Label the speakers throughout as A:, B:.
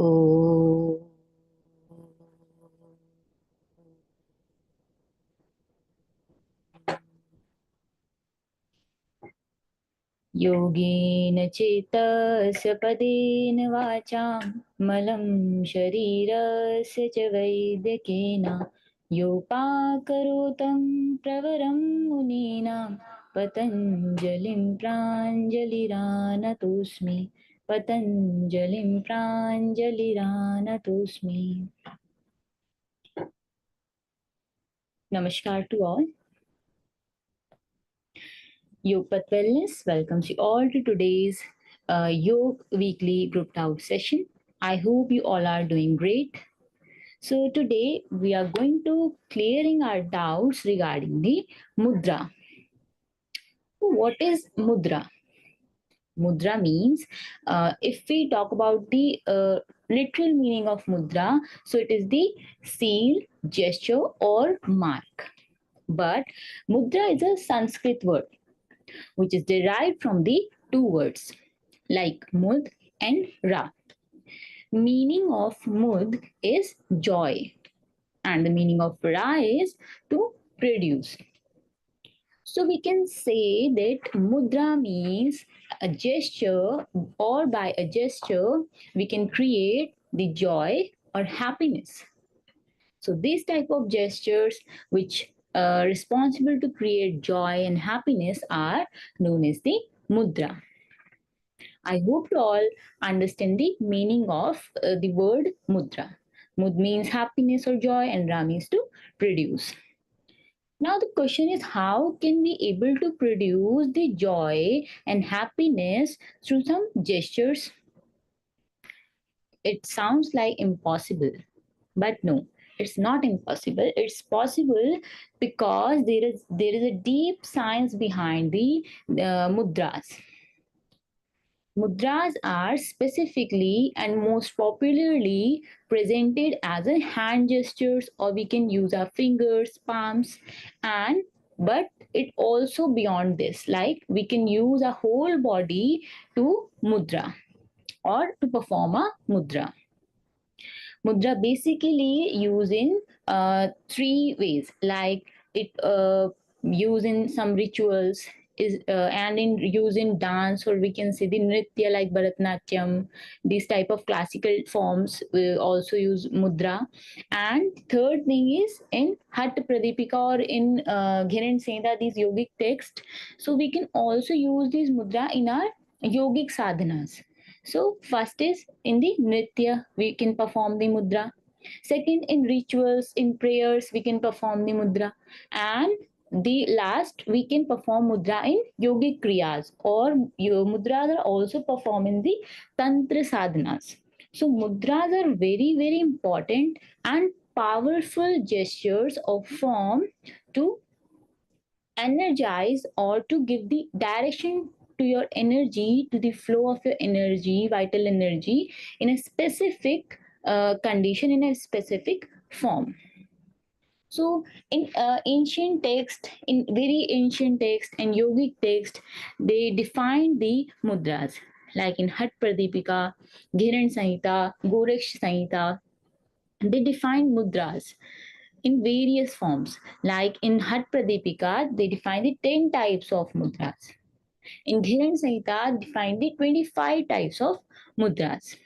A: Oh. योगेन चेतस्य पदेन वाचां मलं शरीरस्य च वैद्यकेन योपाकरोतं प्रवरं मुनीनां पतञ्जलिं प्राञ्जलिरानतोऽस्मि पतञ्जलिं प्राञ्जलिरानतोऽस्मि. Namaskar to all. Yogpath Wellness welcomes you all to today's Yog Weekly Group Out session. I hope you all are doing great. So today we are going to clearing our doubts regarding the mudra. What is mudra? Mudra means, if we talk about the literal meaning of mudra, so it is the seal, gesture, or mark. But mudra is a Sanskrit word which is derived from the two words like mud and ra. Meaning of mud is joy and the meaning of ra is to produce. So we can say that mudra means a gesture, or by a gesture we can create the joy or happiness. So these type of gestures which are responsible to create joy and happiness are known as the mudra. I hope you all understand the meaning of the word mudra. Mud means happiness or joy and ra means to produce. Now the question is, how can we able to produce the joy and happiness through some gestures? It sounds like impossible, but no, it's not impossible. It's possible because there is a deep science behind the mudras. Mudras are specifically and most popularly presented as a hand gestures, or we can use our fingers, palms, and but it also beyond this, like we can use our whole body to mudra or to perform a mudra. Mudra basically used in three ways, like it used in some rituals is and in use in dance, or we can say the nritya like Bharatnatyam. These type of classical forms we also use mudra. And third thing is in Hat Pradipika or in Ghiran Senda, these yogic text. So we can also use these mudra in our yogic sadhanas. So first is in the nritya, we can perform the mudra. Second, in rituals, in prayers, we can perform the mudra. And the last, we can perform mudra in yogic kriyas, or mudras are also performed in the tantra sadhanas. So mudras are very, very important and powerful gestures of form to energize or to give the direction to your energy, to the flow of your energy, vital energy, in a specific condition, in a specific form. So in ancient text, in very ancient text and yogic text, they define the mudras, like in Hat Pradipika, Ghiran Samhita, Goraksh Samhita. They define mudras in various forms. Like in Hat Pradipika, they define the 10 types of mudras. In Dhiran Samhita, define the 25 types of mudras.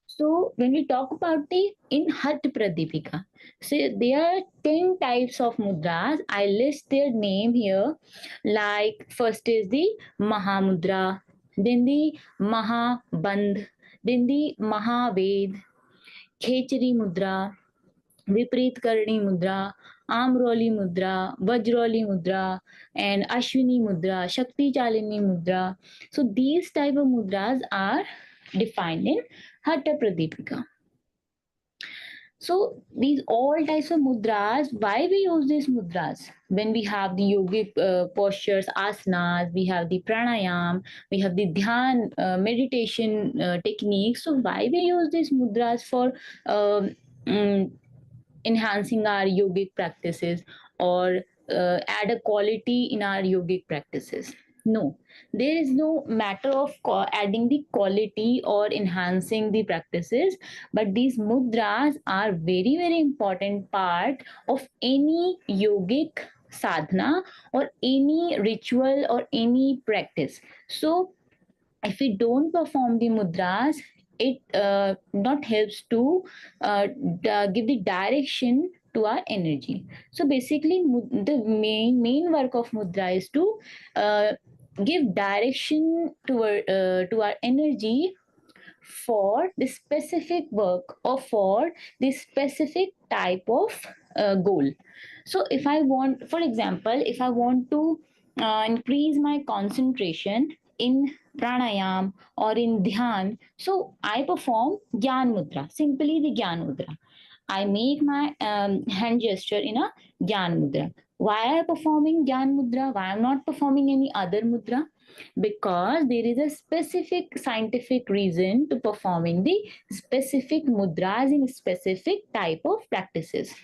A: So when we talk about the in Hat Pradipika, so there are 10 types of mudras. I list their name here. Like first is the Mahamudra, then the Mahabandh, then the Mahaved, Khechari Mudra, विपरीत करणी मुद्रा, आम्रौली मुद्रा, वज्रौली mudra, and ashwini mudra, shakti chalini mudra. So these type of mudras are defined in Hatha Pradipika. So these all types of mudras, why we use these mudras? When we have the yogic postures, asanas, we have the pranayam, we have the dhyan meditation techniques. So why we use these mudras for mm, enhancing our yogic practices, or add a quality in our yogic practices? No, there is no matter of adding the quality or enhancing the practices, but these mudras are very, very important part of any yogic sadhana or any ritual or any practice. So if we don't perform the mudras, it not helps to give the direction to our energy. So basically the main work of mudra is to uh, give direction to our energy for the specific work or for the specific type of goal. So if I want, for example, if I want to increase my concentration in pranayam or in dhyan, so I perform gyan mudra, simply the gyan mudra. I make my hand gesture in a gyan mudra. Why I am performing gyan mudra? Why I am not performing any other mudra? Because there is a specific scientific reason to performing the specific mudras in specific type of practices.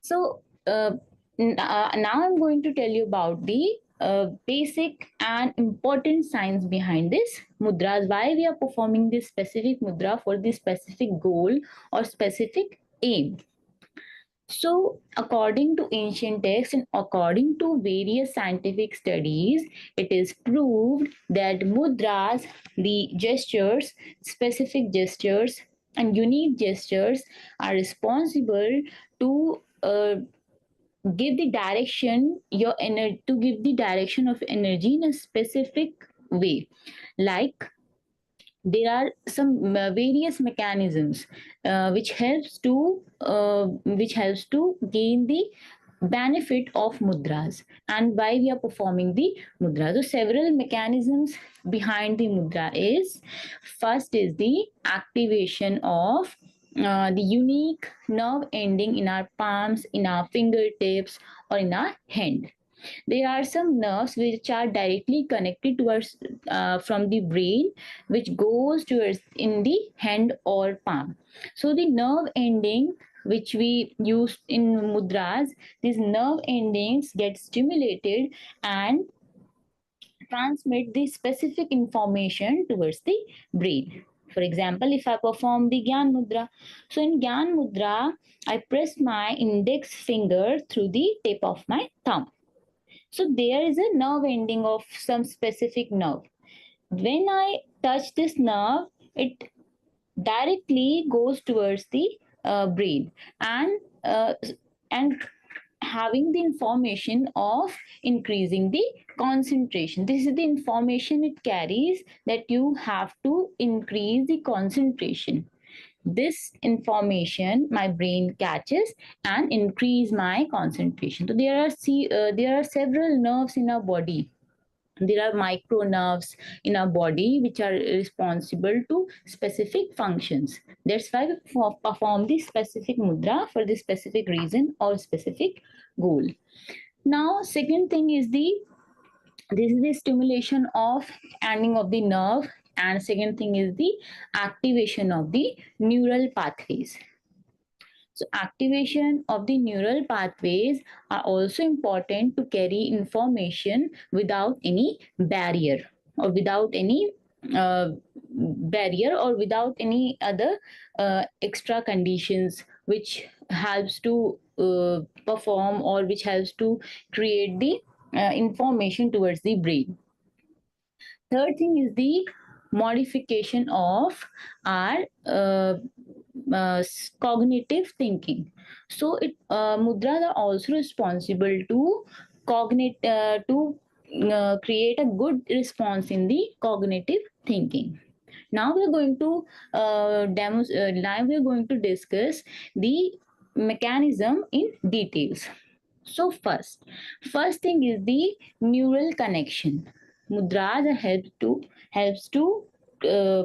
A: So now I'm going to tell you about the basic and important science behind this mudras, why we are performing this specific mudra for this specific goal or specific aim. So, according to ancient texts and according to various scientific studies, it is proved that mudras, the gestures, specific gestures, and unique gestures are responsible to give the direction your energy to give the direction of energy in a specific way, like there are some various mechanisms which helps to gain the benefit of mudras and why we are performing the mudra. So several mechanisms behind the mudra is, first is the activation of the unique nerve ending in our palms, in our fingertips, or in our hand. There are some nerves which are directly connected towards from the brain, which goes towards in the hand or palm. So the nerve ending which we use in mudras, these nerve endings get stimulated and transmit the specific information towards the brain. For example, if I perform the Gyan Mudra, so in Gyan Mudra, I press my index finger through the tip of my thumb. So there is a nerve ending of some specific nerve. When I touch this nerve, it directly goes towards the brain and having the information of increasing the concentration. This is the information it carries, that you have to increase the concentration. This information my brain catches and increase my concentration. So there are several nerves in our body. There are micro nerves in our body which are responsible to specific functions. That's why we perform the specific mudra for the specific reason or specific goal. Now second thing is this is the stimulation of ending of the nerve, and second thing is the activation of the neural pathways. So activation of the neural pathways are also important to carry information without any barrier or without any uh, barrier or without any other extra conditions which helps to perform or which helps to create the information towards the brain. Third thing is the modification of our cognitive thinking. So it mudras are also responsible to create a good response in the cognitive thinking. Now we are going to now we are going to discuss the mechanism in details. So first thing is the neural connection. Mudras helps to uh,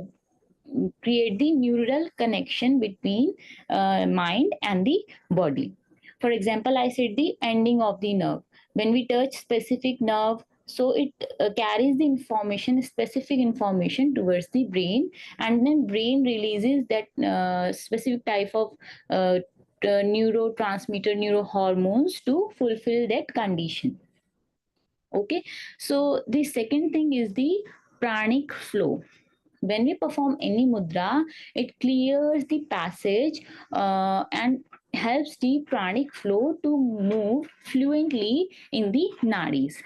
A: create the neural connection between mind and the body. For example, I said the ending of the nerve. When we touch specific nerve, so it carries the information, specific information towards the brain, and then brain releases that specific type of neurotransmitter, neurohormones to fulfill that condition. Okay, so the second thing is the pranic flow. When we perform any mudra, it clears the passage and helps the pranic flow to move fluently in the nadis.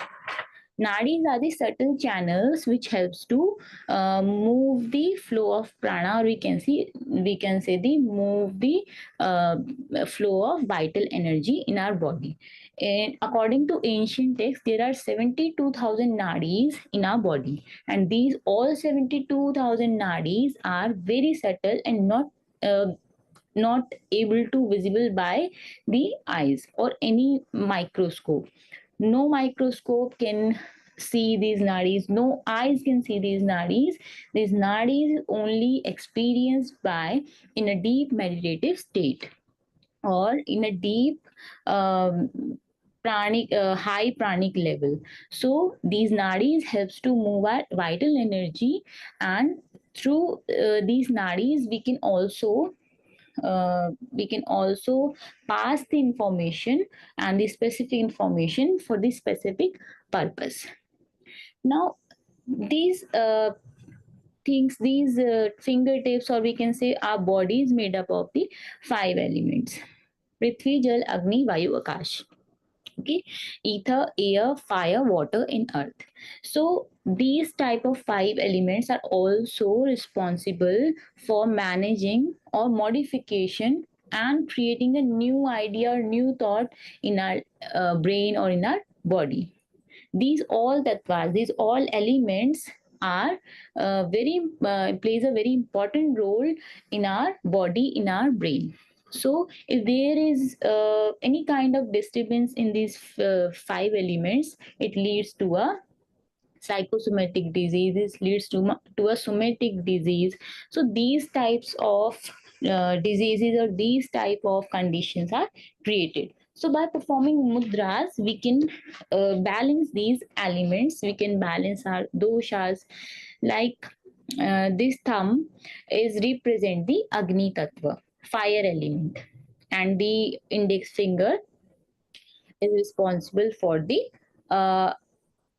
A: Nadis are the subtle channels which helps to move the flow of prana, or we can say the move the uh, flow of vital energy in our body. And according to ancient texts, there are 72,000 nadis in our body, and these all 72,000 nadis are very subtle and uh, not able to visible by the eyes or any microscope. No microscope can see these nadis, no eyes can see these nadis. These nadis only experienced by in a deep meditative state or in a deep um, high pranic level. So these nadis helps to move our vital energy, and through these nadis we can also pass the information and the specific information for the specific purpose. Now these fingertips, or we can say our body, is made up of the five elements: prithvi, jal, agni, vayu, akash. Okay, ether, air, fire, water, and earth. So these type of five elements are also responsible for managing or modification and creating a new idea or new thought in our brain or in our body. These all tattvas, these all elements are very plays a very important role in our body, in our brain. So if there is any kind of disturbance in these five elements, it leads to a psychosomatic diseases, leads to a somatic disease. So these types of diseases or these type of conditions are created. So by performing mudras, we can balance these elements, we can balance our doshas. Like this thumb is represent the agni tattva, fire element, and the index finger is responsible for the uh,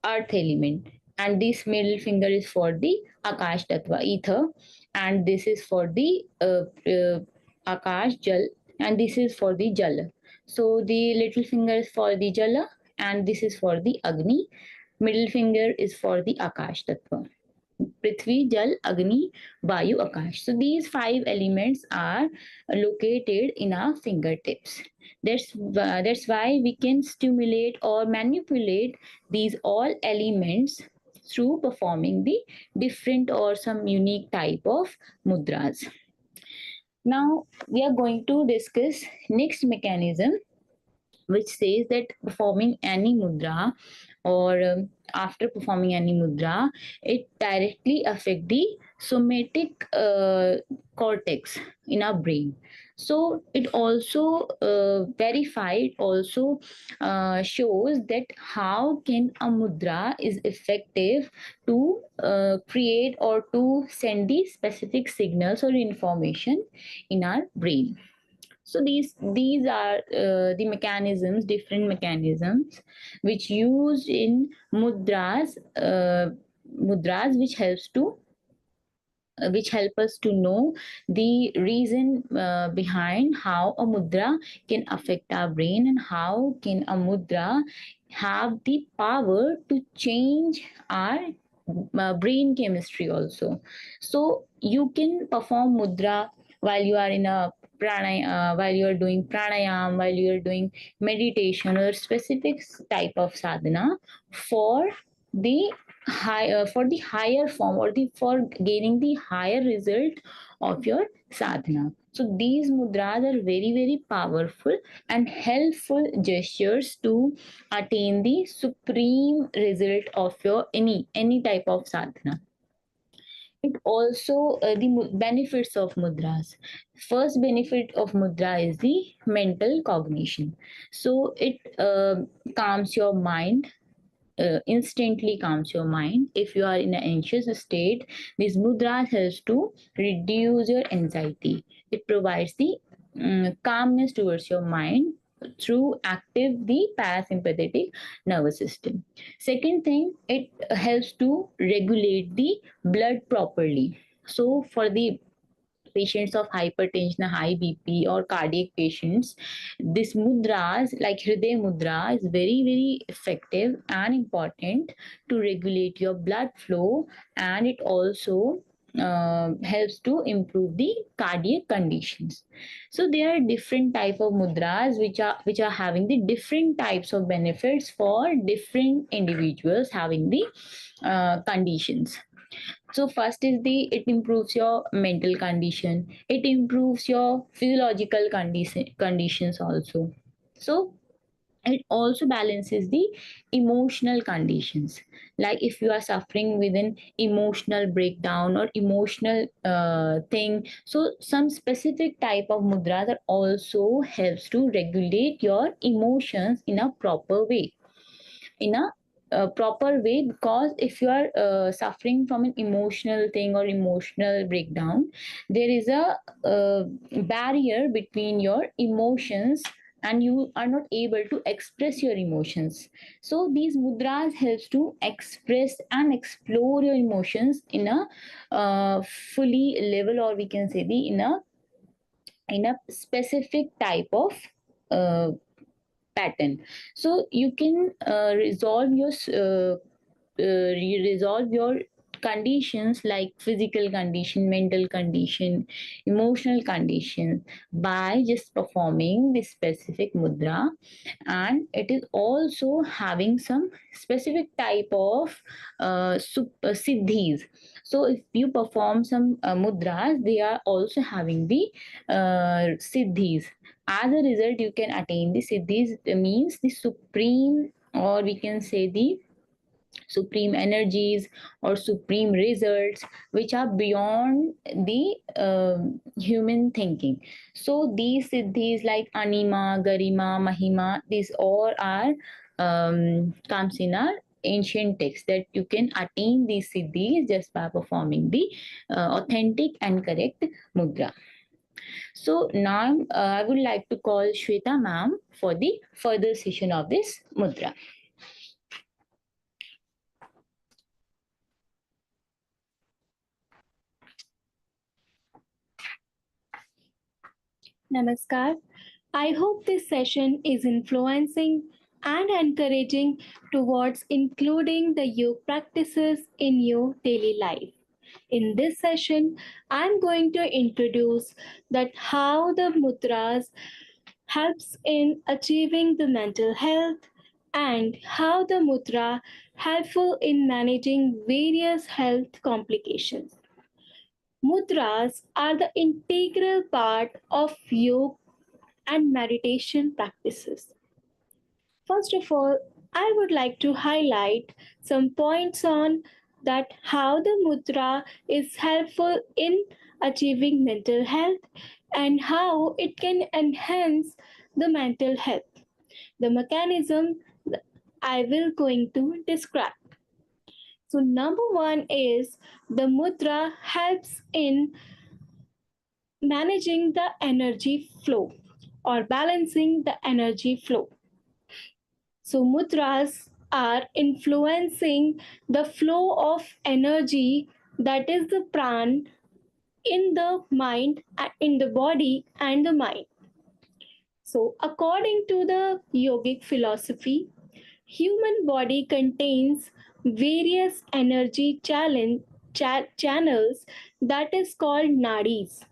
A: earth element, and this middle finger is for the akash tattva, ether, and this is for the akash jal, and this is for the jala. So the little finger is for the jala, and this is for the agni. Middle finger is for the akash tattva: Prithvi, Jal, Agni, Vayu, Akash. So these five elements are located in our fingertips. That's why we can stimulate or manipulate these all elements through performing the different or some unique type of mudras. Now we are going to discuss next mechanism, which says that performing any mudra or after performing any mudra, it directly affect the somatic cortex in our brain. So it also verified, also shows that how can a mudra is effective to create or to send the specific signals or information in our brain. So these are the mechanisms, different mechanisms which used in mudras, which help us to know the reason behind how a mudra can affect our brain, and how can a mudra have the power to change our brain chemistry also. So you can perform mudra while you are in a while you are doing pranayam, while you are doing meditation or specific type of sadhana for the for the higher form, or the for gaining the higher result of your sadhana. So these mudras are very very powerful and helpful gestures to attain the supreme result of your any type of sadhana. It also the benefits of mudras. First benefit of mudra is the mental cognition. So it calms your mind, instantly calms your mind. If you are in an anxious state, this mudra helps to reduce your anxiety. It provides the calmness towards your mind through active the parasympathetic nervous system. Second thing, it helps to regulate the blood properly. So for the patients of hypertension, high BP, or cardiac patients, this mudras like Hriday Mudra is very, very effective and important to regulate your blood flow, and it also helps to improve the cardiac conditions. So there are different type of mudras which are having the different types of benefits for different individuals having the conditions. So first is the it improves your mental condition, it improves your physiological conditions also. So it also balances the emotional conditions, like if you are suffering with an emotional breakdown or emotional thing, so some specific type of mudras that also helps to regulate your emotions in a proper way, in a proper way. Because if you are suffering from an emotional thing or emotional breakdown, there is a barrier between your emotions and you are not able to express your emotions. So these mudras helps to express and explore your emotions in a fully level, or we can say the in a specific type of uh, pattern. So you can resolve your conditions like physical condition, mental condition, emotional condition by just performing this specific mudra. And it is also having some specific type of siddhis. So if you perform some mudras, they are also having the siddhis. As a result, you can attain the siddhis, means the supreme, or we can say the supreme energies or supreme results which are beyond the human thinking. So these siddhis like anima, garima, mahima, these all are comes in our ancient texts, that you can attain these siddhis just by performing the authentic and correct mudra. So now I would like to call Shweta ma'am for the further session of this mudra.
B: Namaskar. I hope this session is influencing and encouraging towards including the yoga practices in your daily life. In this session, I'm going to introduce that how the mudras helps in achieving the mental health and how the mudra helpful in managing various health complications. Mudras are the integral part of yoga and meditation practices. First of all, I would like to highlight some points on that how the mudra is helpful in achieving mental health and how it can enhance the mental health. The mechanism I will going to describe. So number 1 is the mudra helps in managing the energy flow or balancing the energy flow. So, mudras are influencing the flow of energy, that is the pran, in the mind, in the body and the mind. So, according to the yogic philosophy, human body contains various energy channels, that is called nadis,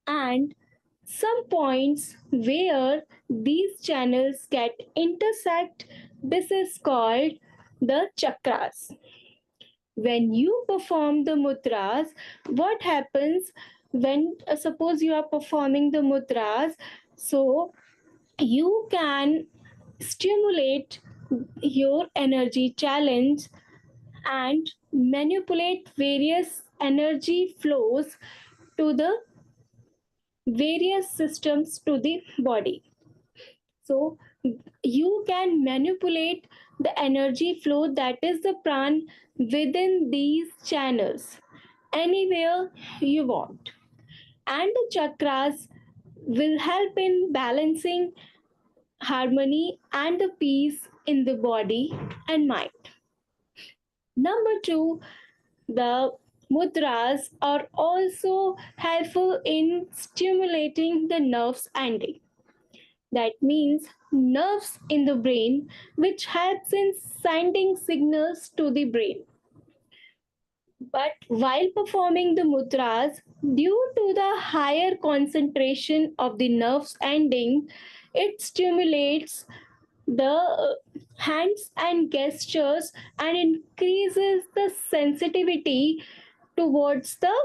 B: and some points where these channels get intersect, this is called the chakras. When you perform the mudras, what happens when suppose you are performing the mudras, so you can stimulate your energy challenge and manipulate various energy flows to the various systems to the body. So you can manipulate the energy flow, that is the pran, within these channels anywhere you want. And the chakras will help in balancing harmony and the peace in the body and mind. Number two, the mudras are also helpful in stimulating the nerves ending. That means nerves in the brain, which helps in sending signals to the brain. But while performing the mudras, due to the higher concentration of the nerves ending, it stimulates the hands and gestures and increases the sensitivity towards the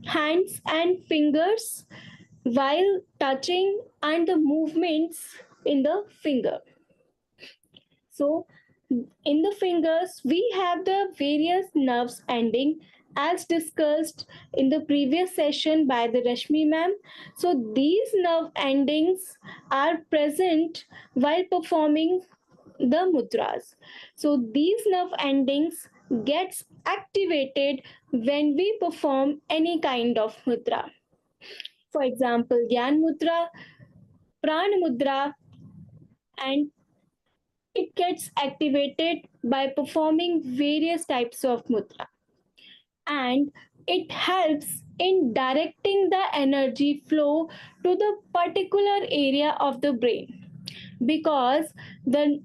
B: hands and fingers while touching and the movements in the finger. So, in the fingers, we have the various nerves ending as discussed in the previous session by the Rashmi ma'am. So, these nerve endings are present while performing the mudras. So, these nerve endings gets activated when we perform any kind of mudra. For example, Gyan Mudra, Pran Mudra, and it gets activated by performing various types of mudra, and it helps in directing the energy flow to the particular area of the brain, because the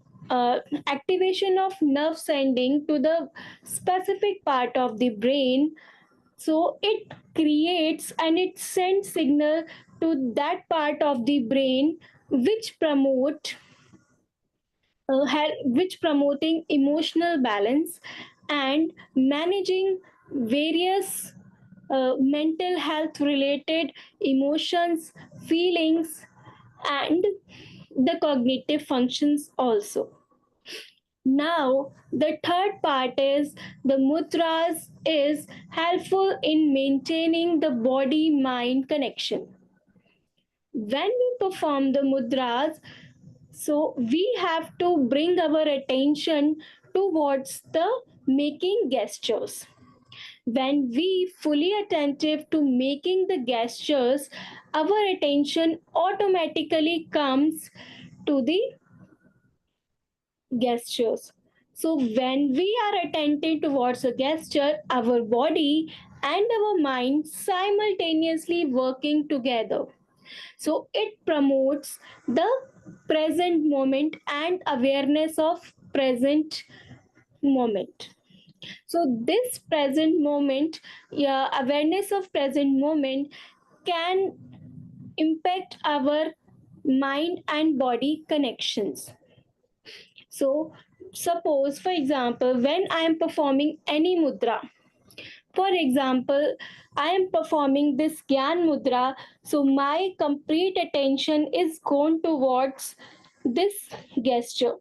B: activation of nerve sending to the specific part of the brain, so it creates and it sends signal to that part of the brain which which promoting emotional balance and managing various mental health related emotions, feelings, and the cognitive functions also. Now the third part is the mudras is helpful in maintaining the body mind connection. When we perform the mudras, so we have to bring our attention towards the making gestures. When we fully attentive to making the gestures, our attention automatically comes to the gestures. So when we are attentive towards a gesture, our body and our mind simultaneously working together. So it promotes the present moment and awareness of present moment. So this present moment, yeah, awareness of present moment can impact our mind and body connections. So suppose, for example, when I am performing any mudra, for example, I am performing this Gyan Mudra, so my complete attention is gone towards this gesture,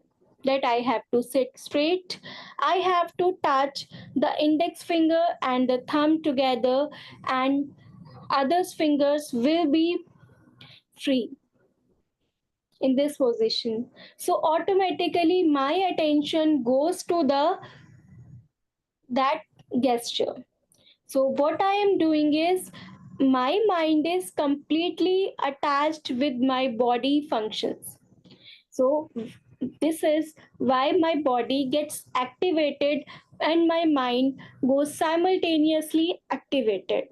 B: that I have to sit straight. I have to touch the index finger and the thumb together, and others' fingers will be free in this position. So automatically my attention goes to the that gesture. So, what I am doing is my mind is completely attached with my body functions. So, this is why my body gets activated and my mind goes simultaneously activated.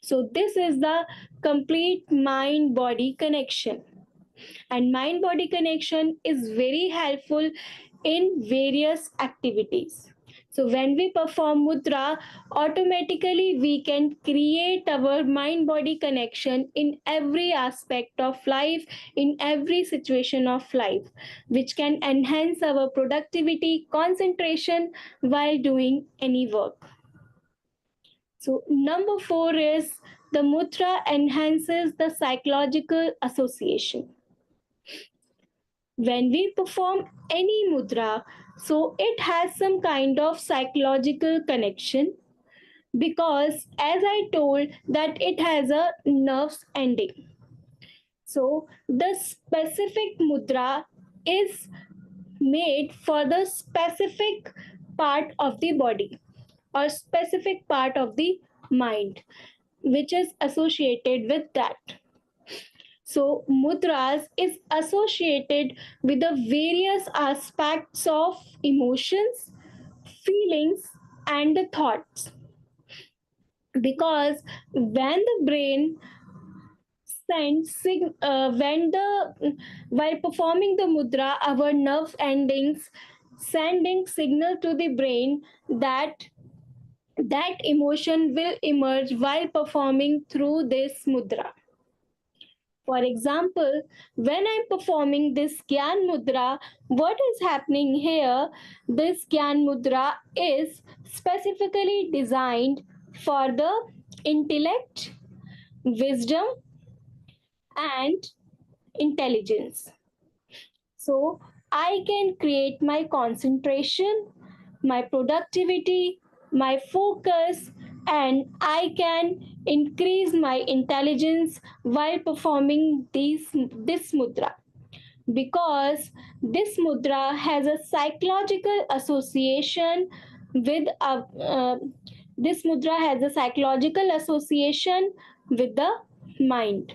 B: So, this is the complete mind body connection. And mind body connection is very helpful in various activities. So when we perform mudra, automatically we can create our mind body connection in every aspect of life, in every situation of life, which can enhance our productivity, concentration while doing any work. So number 4 is the mudra enhances the psychological association. When we perform any mudra, so it has some kind of psychological connection, because as I told that it has a nerves ending. So the specific mudra is made for the specific part of the body or specific part of the mind which is associated with that. So, mudras is associated with the various aspects of emotions, feelings, and the thoughts. Because when the brain when the while performing the mudra, our nerve endings sending signal to the brain that emotion will emerge while performing through this mudra. For example, when I'm performing this Gyan Mudra, what is happening here? This Gyan Mudra is specifically designed for the intellect, wisdom, and intelligence. So I can create my concentration, my productivity, my focus, and I can increase my intelligence while performing this mudra, because this mudra has a psychological association with this mudra has a psychological association with the mind.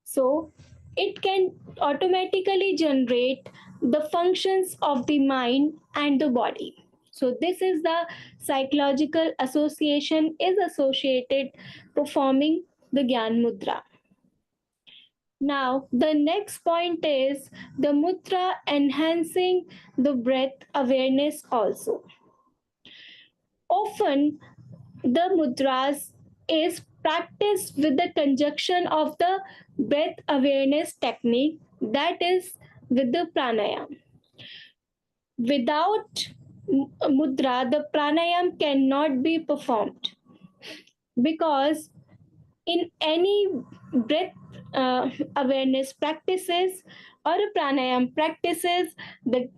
B: So it can automatically generate the functions of the mind and the body. So this is the psychological association is associated performing the Gyan Mudra. Now, the next point is the mudra enhancing the breath awareness also. Often, the mudras is practiced with the conjunction of the breath awareness technique, that is with the pranayam. Without mudra, the pranayam cannot be performed, because in any breath awareness practices or pranayam practices, the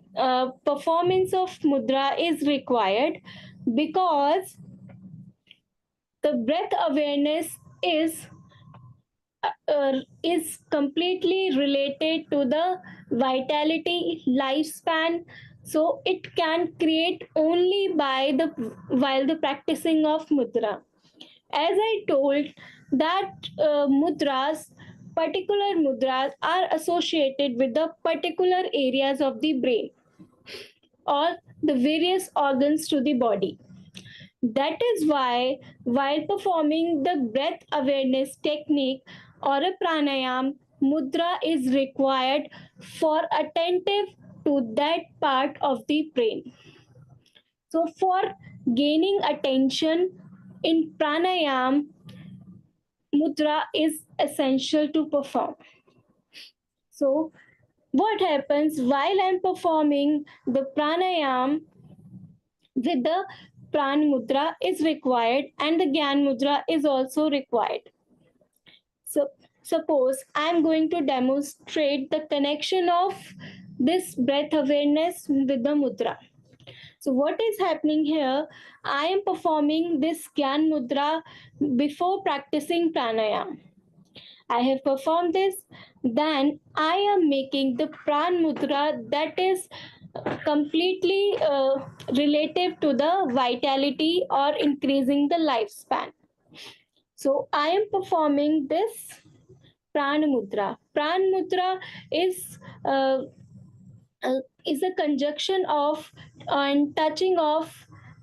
B: performance of mudra is required, because the breath awareness is completely related to the vitality lifespan. So it can create only by the while the practicing of mudra. As I told that particular mudras are associated with the particular areas of the brain or the various organs to the body. That is why, while performing the breath awareness technique or a pranayam, mudra is required for attentive to that part of the brain. So, for gaining attention in pranayam, mudra is essential to perform. So, what happens while I'm performing the pranayam? With the pran mudra is required and the gyan mudra is also required. So suppose I am going to demonstrate the connection of this breath awareness with the mudra. So what is happening here? I am performing this gyan mudra before practicing pranayam. I have performed this, then I am making the pran mudra, that is completely relative to the vitality or increasing the lifespan. So I am performing this pran mudra. Pran mudra is uh, is a conjunction of and touching of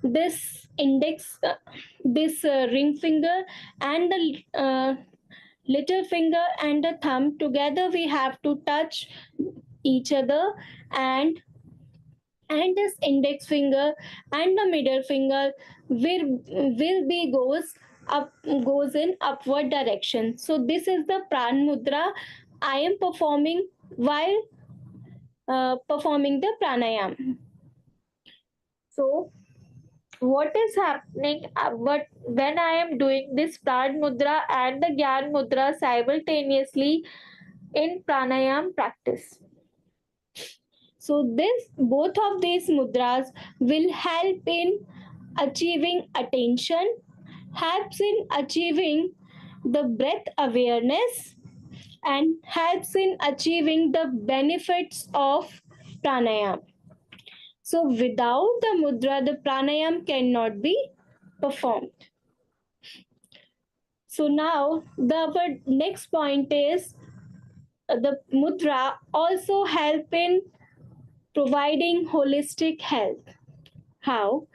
B: this index, this ring finger and the little finger and the thumb together. We have to touch each other, and this index finger and the middle finger will be goes in upward direction. So this is the pran mudra I am performing while performing the pranayam. So what is happening but when I am doing this pran mudra and the gyan mudra simultaneously in pranayam practice? So this both of these mudras will help in achieving attention, helps in achieving the breath awareness, and helps in achieving the benefits of pranayam. So without the mudra, the pranayam cannot be performed. So now our next point is the mudra also help in providing holistic health. How?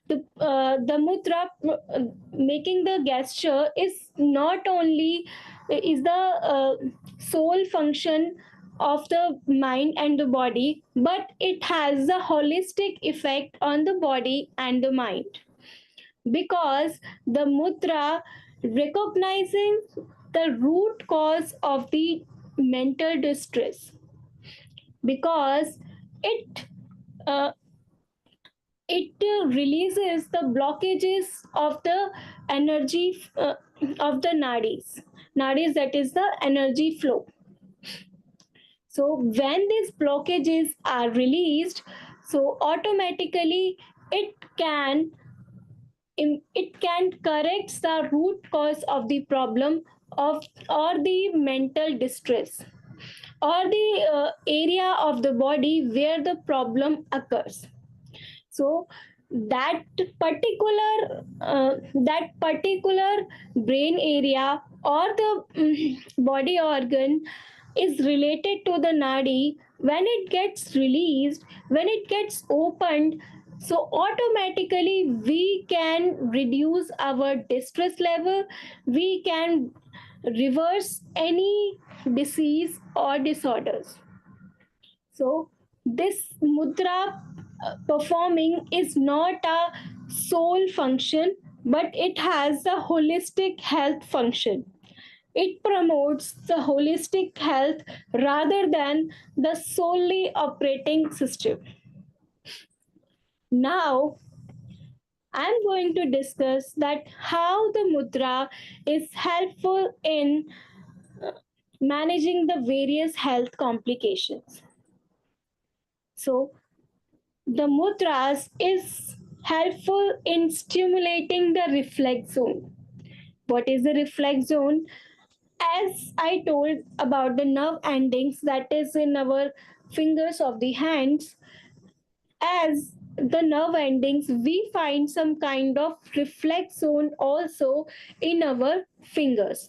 B: The mudra making the gesture is not only is the sole function of the mind and the body, but it has a holistic effect on the body and the mind, because the mudra recognizing the root cause of the mental distress, because it uh, releases the blockages of the energy of the nadis, that is the energy flow. So when these blockages are released, so automatically it can it can correct the root cause of the problem of or the mental distress or the area of the body where the problem occurs. So that particular brain area or the body organ is related to the nadi. When it gets released, when it gets opened, so automatically we can reduce our distress level, we can reverse any disease or disorders. So this mudra performing is not a sole function, but it has a holistic health function. It promotes the holistic health rather than the solely operating system. Now, I'm going to discuss that how the mudra is helpful in managing the various health complications. So, the mudras is helpful in stimulating the reflex zone. What is the reflex zone? As I told about the nerve endings that is in our fingers of the hands, as the nerve endings, we find some kind of reflex zone also in our fingers.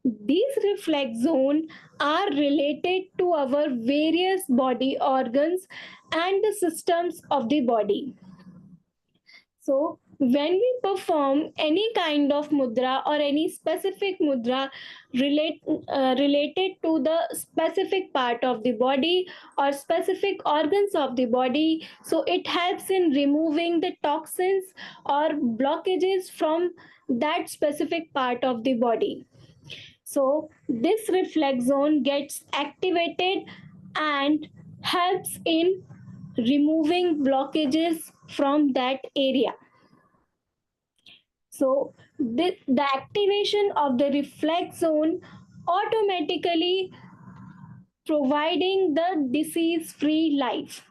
B: These reflex zones are related to our various body organs and the systems of the body. So, when we perform any kind of mudra or any specific mudra related to the specific part of the body or specific organs of the body, so it helps in removing the toxins or blockages from that specific part of the body. So, this reflex zone gets activated and helps in removing blockages from that area. So, the activation of the reflex zone automatically providing the disease free life.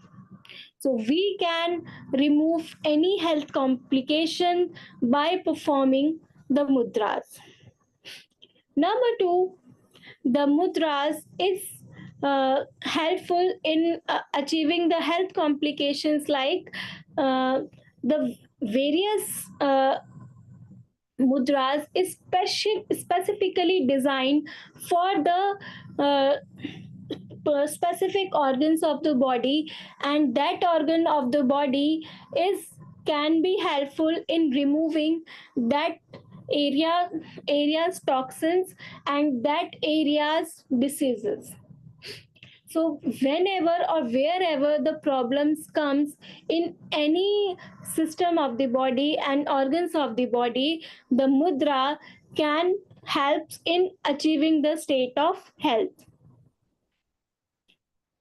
B: So, we can remove any health complication by performing the mudras. Number two, the mudras is helpful in achieving the health complications like the various mudras is specifically designed for the specific organs of the body, and that organ of the body is can be helpful in removing that area's toxins and that area's diseases. So whenever or wherever the problems comes in any system of the body and organs of the body, the mudra can helps in achieving the state of health.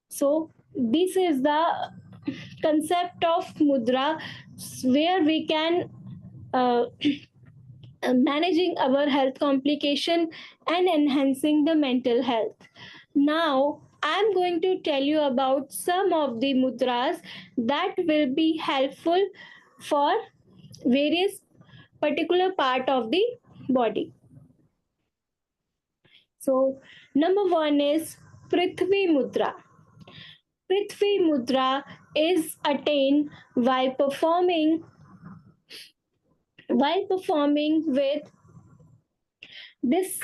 B: So this is the concept of mudra, where we can uh, managing our health complication and enhancing the mental health. Now, I'm going to tell you about some of the mudras that will be helpful for various particular part of the body. So, number one is Prithvi Mudra. Prithvi Mudra is attained while performing with this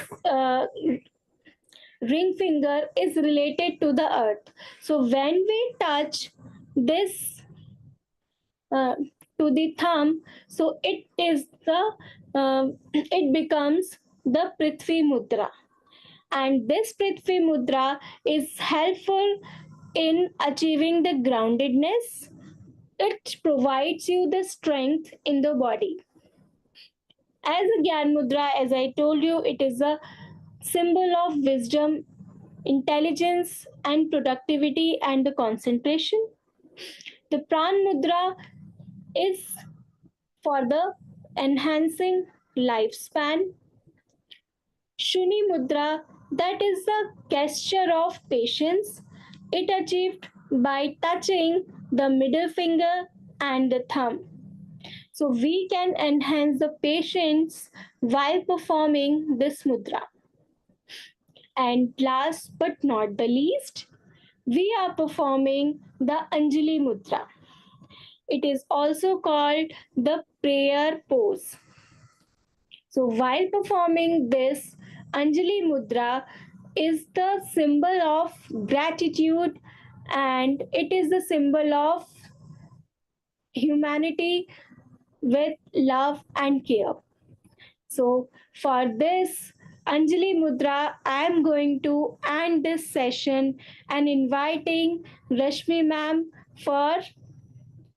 B: ring finger is related to the earth. So when we touch this uh, to the thumb, so it becomes the Prithvi Mudra, and this Prithvi Mudra is helpful in achieving the groundedness. It provides you the strength in the body. As a Gyan Mudra, as I told you, it is a symbol of wisdom, intelligence, and productivity and the concentration. The Pran Mudra is for the enhancing lifespan. Shuni Mudra, that is a gesture of patience. It achieved by touching the middle finger and the thumb. So we can enhance the patience while performing this mudra. And last but not the least, we are performing the Anjali Mudra. It is also called the prayer pose. So while performing this Anjali Mudra is the symbol of gratitude, and it is the symbol of humanity with love and care. So for this Anjali Mudra, I am going to end this session and inviting Rashmi ma'am for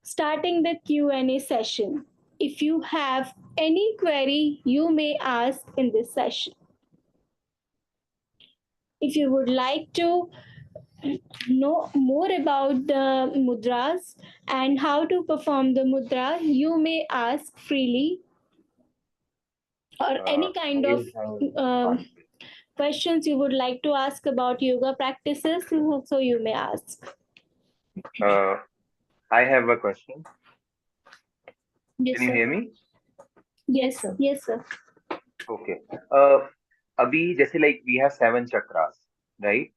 B: starting the Q&A session. If you have any query, you may ask in this session. If you would like to know more about the mudras and how to perform the mudra, you may ask freely, or any kind
C: I
B: of
C: have
B: um,
C: one.
B: questions you would like to ask about yoga practices, so you may ask.
C: Uh, I have a question.
B: Yes,
C: Can you
B: sir.
C: hear me?
B: Yes, sir. Yes, sir.
C: Okay. अभी जैसे like we have seven chakras, right?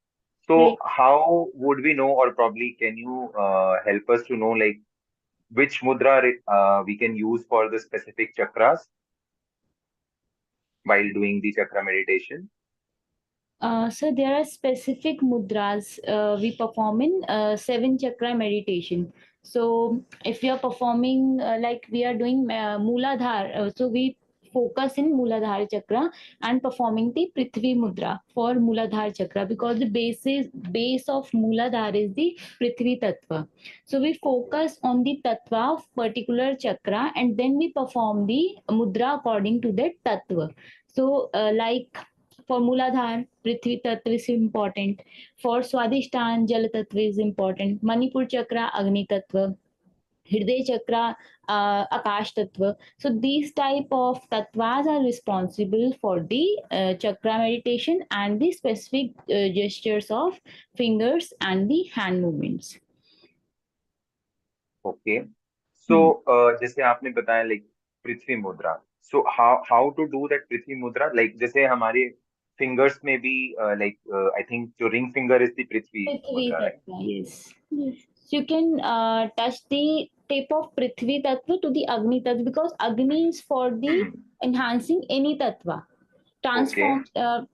C: So
B: Right.
C: how would we know, or probably can you help us to know like which mudra we can use for the specific chakras while doing the chakra meditation?
A: So there are specific mudras we perform in seven chakra meditation. So if we are performing like we are doing Mooladhar, so we focus in Mooladhara chakra and performing the Prithvi mudra for Mooladhara chakra, because the base of Mooladhara is the Prithvi tattva. So we
C: Okay.
A: focus on the tattva of particular chakra and then we perform the mudra according to that tattva. So like for Mooladhar, Prithvi Tattva is important. For Swadhisthana, Jal Tattva is important. Manipur Chakra, Agni Tattva. Hriday Chakra, Akash Tattva. So these type of tattvas are responsible for the chakra meditation and the specific gestures of fingers and the hand movements.
C: Okay. So
A: Hmm.
C: जैसे आपने बताया like पृथ्वी मुद्रा. So how to do that पृथ्वी मुद्रा? Like जैसे हमारे fingers में भी like I think जो ring finger is the Prithvi
A: Prithvi
C: मुद्रा, right?
A: Tattva, yes. Yes. So you can touch the tip of Prithvi Tattva to the Agni Tattva, because Agni is for the
C: Hmm.
A: enhancing any Tattva.
C: Okay.
A: Transform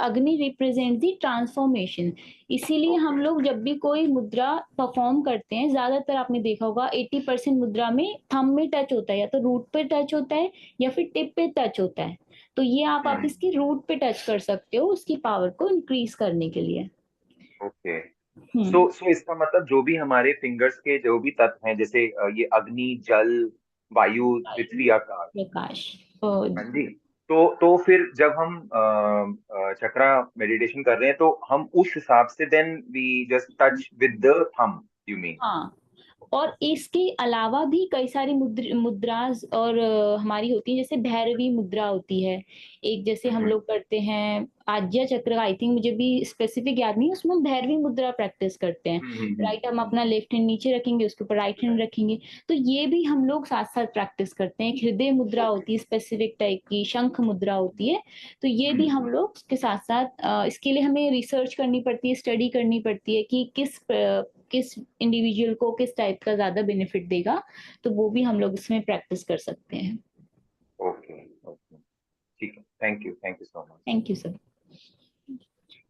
A: अग्नि represent the transformation. इसीलिए हम
C: Okay.
A: लोग जब भी कोई मुद्रा perform करते हैं, ज्यादातर आपने देखा होगा 80% मुद्रा में थंब में टच होता है, या तो रूट पे टच होता है या फिर टिप पे टच होता है. तो ये आप
C: Hmm.
A: इसकी रूट पे टच कर सकते हो उसकी पावर को इंक्रीज करने के लिए.
C: ओके.
A: हम्म.
C: सो इसका मतलब जो भी हमारे फिंगर्स के जो भी तत्व हैं, जैसे ये अग्नि, जल, वायु, पृथ्वी, आकाश.
A: प्रकाश.
C: हाँ जी. तो फिर जब हम चक्रा मेडिटेशन कर रहे हैं तो हम उस हिसाब से then we just touch with the thumb, you mean?
A: हाँ, और इसके अलावा भी कई सारी मुद्रास और हमारी होती है, जैसे भैरवी मुद्रा होती है एक, जैसे हम
C: हम्म.
A: लोग करते हैं आज्ञा चक्र, आई थिंक, मुझे भी स्पेसिफिक याद नहीं है, उसमें हम भैरवी मुद्रा प्रैक्टिस करते हैं. राइट, हम अपना लेफ्ट हैंड नीचे रखेंगे, उसके ऊपर राइट हैंड रखेंगे. तो ये भी हम लोग साथ साथ प्रैक्टिस करते हैं. हृदय मुद्रा
C: ओके.
A: होती है स्पेसिफिक टाइप की, शंख मुद्रा होती है. तो ये भी हम लोग इसके साथ साथ इसके लिए हमें रिसर्च करनी पड़ती है, स्टडी करनी पड़ती है कि किस इंडिविजुअल को किस टाइप का ज्यादा बेनिफिट देगा. तो वो भी हम लोग इसमें प्रैक्टिस कर सकते हैं.
C: ओके. ओके. ठीक है. Thank you so much.
A: Thank you, sir.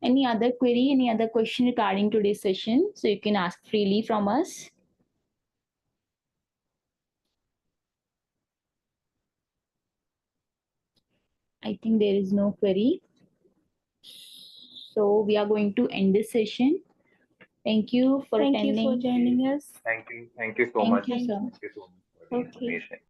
A: Any other query, any other question regarding today's session? So you can ask freely from us. I think there is no query. So we are going to end this session. Thank you for
B: Thank you
A: attending.
B: for joining us.
C: Thank you so
A: Thank
C: much.
A: you, sir.
C: Thank you so much for the
B: Okay.
C: information.